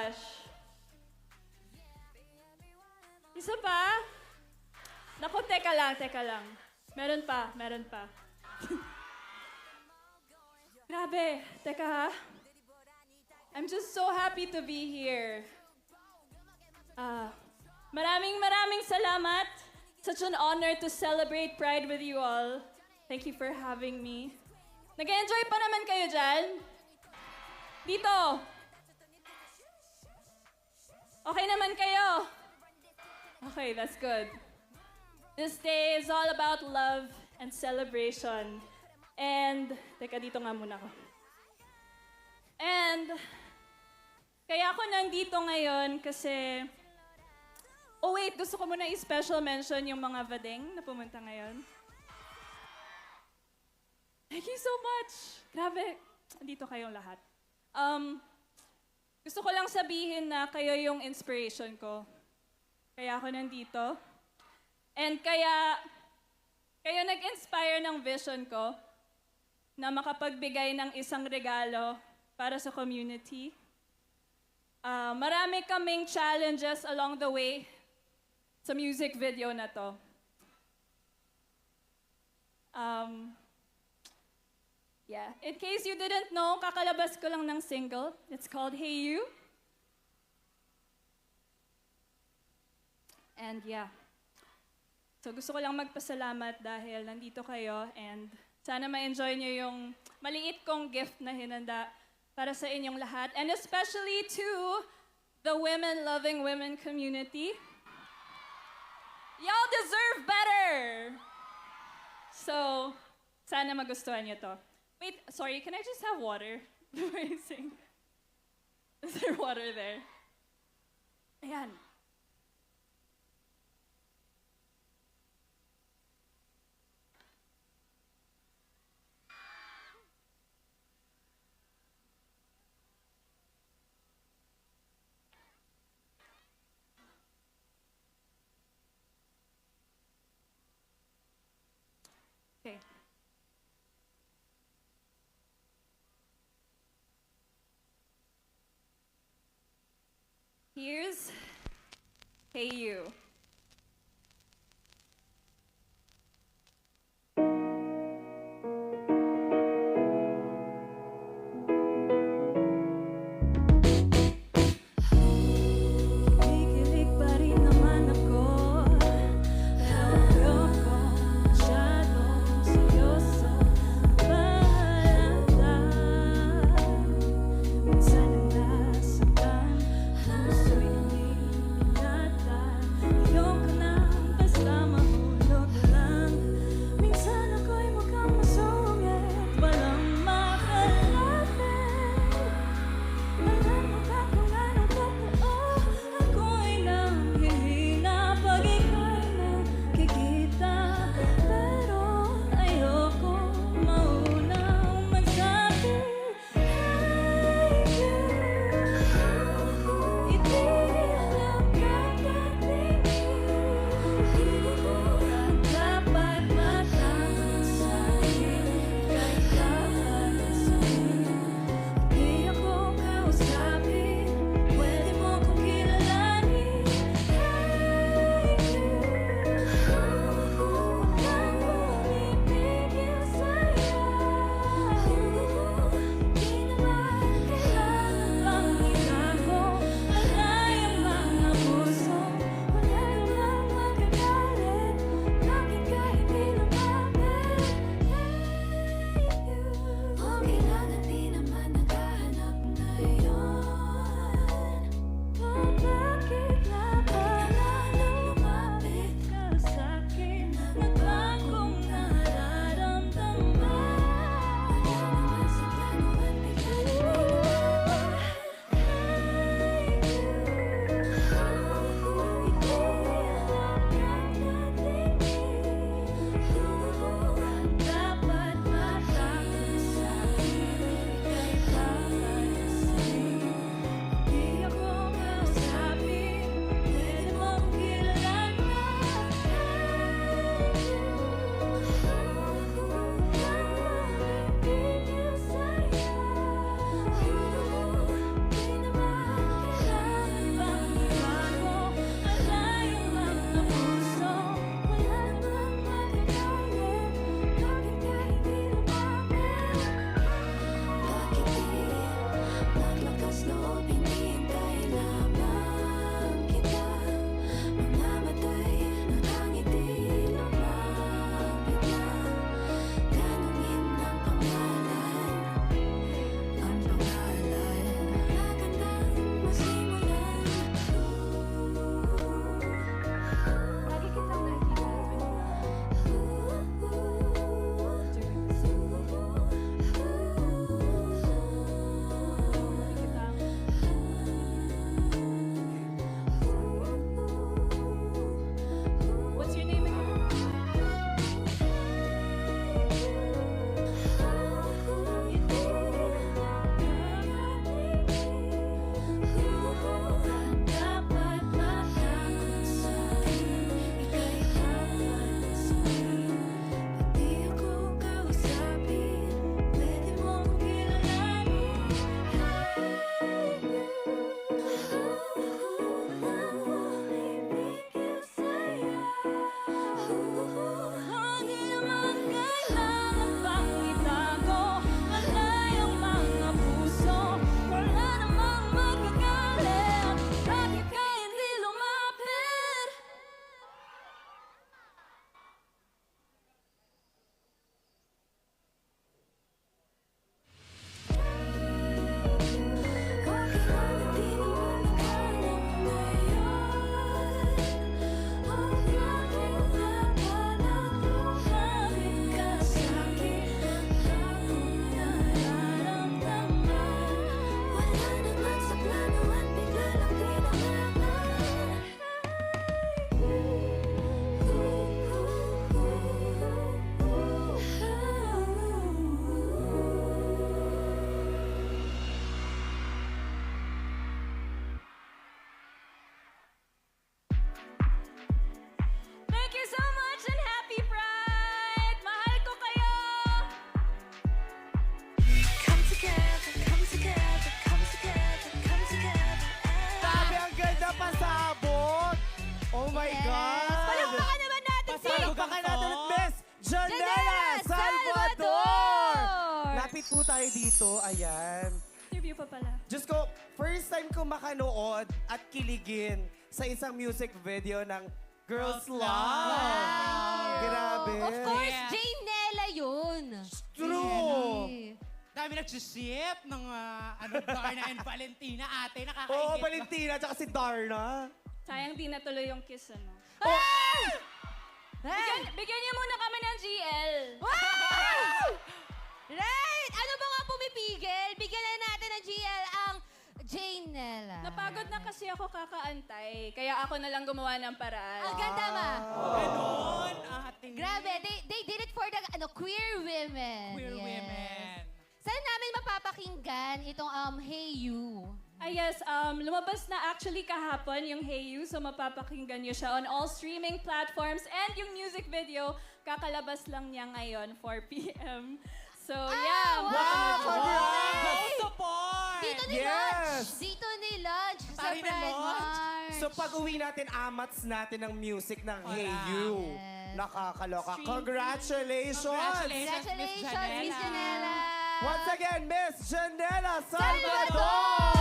gosh. Isa pa? Naku, teka lang. Meron pa. Grabe, teka ha. I'm just so happy to be here. Maraming salamat. Such an honor to celebrate Pride with you all. Thank you for having me. Nag-enjoy pa naman kayo dyan? Dito. Okay naman kayo? Okay, that's good. This day is all about love and celebration. And, teka, dito nga muna ako. And, kaya ako nandito ngayon kasi, oh wait, gusto ko muna i-special mention yung mga vadeng na pumunta ngayon. Thank you so much! Grabe, dito kayong lahat. Gusto ko lang sabihin na kayo yung inspiration ko. Kaya ako nandito. And kaya kayo nag-inspire ng vision ko na makapagbigay ng isang regalo para sa community. Marami kaming challenges along the way sa music video na to. Yeah, in case you didn't know, kakalabas ko lang ng single. It's called Hey You. And yeah. So gusto ko lang magpasalamat dahil nandito kayo and sana ma-enjoy nyo yung maliit kong gift na hinanda para sa inyong lahat. And especially to the women-loving women community. Y'all deserve better! So, sana magustuhan nyo to. Wait, sorry, can I just have water before I sing? Is there water there? Ayan. Okay. Here's Hey You. Kikilig pa rin naman ako. Pero ko masyadong seryoso. Bahala. Minsan ang nasaktan. Puso'y hindi pinata. Salvador! Lapit po tayo dito. Ayan. Interview pa pala. Diyos ko, first time ko makanood at kiligin sa isang music video ng Girls Love. Grabe. Of course, Yeah. Jane Nela yun. True. Dami nagsisip ng Darna and Valentina, ate. Nakakaingit. Oo, Valentina, tsaka si Darna. Sayang di natuloy yung kiss, ano? Hey! Bigyan niyo muna kami ng GL. Wow! Right! Ano ba nga pumipigil? Bigyan na natin ng GL ang Jane Nela. Napagod na kasi ako kakaantay, kaya ako na lang gumawa ng paraan. Ang ganda ma. Ganon, ate. Grabe, they did it for the queer women. Queer Yes. women. Saan namin mapapakinggan itong Hey You? Yes, lumabas na actually kahapon yung Hey You, so mapapakinggan niyo siya on all streaming platforms. And yung music video, kakalabas lang niya ngayon, 4 p.m. So, yeah. Go support! Dito ni Yes! Lunch! Dito ni Lunch sa Pari na Pride Lunch. March. So pag uwi natin, amats natin ng music ng Hey Wala. You. Yes. Nakakaloka. Stream. Congratulations! Congratulations, Miss Janela! Once again, Miss Janela Salvador! Salvador!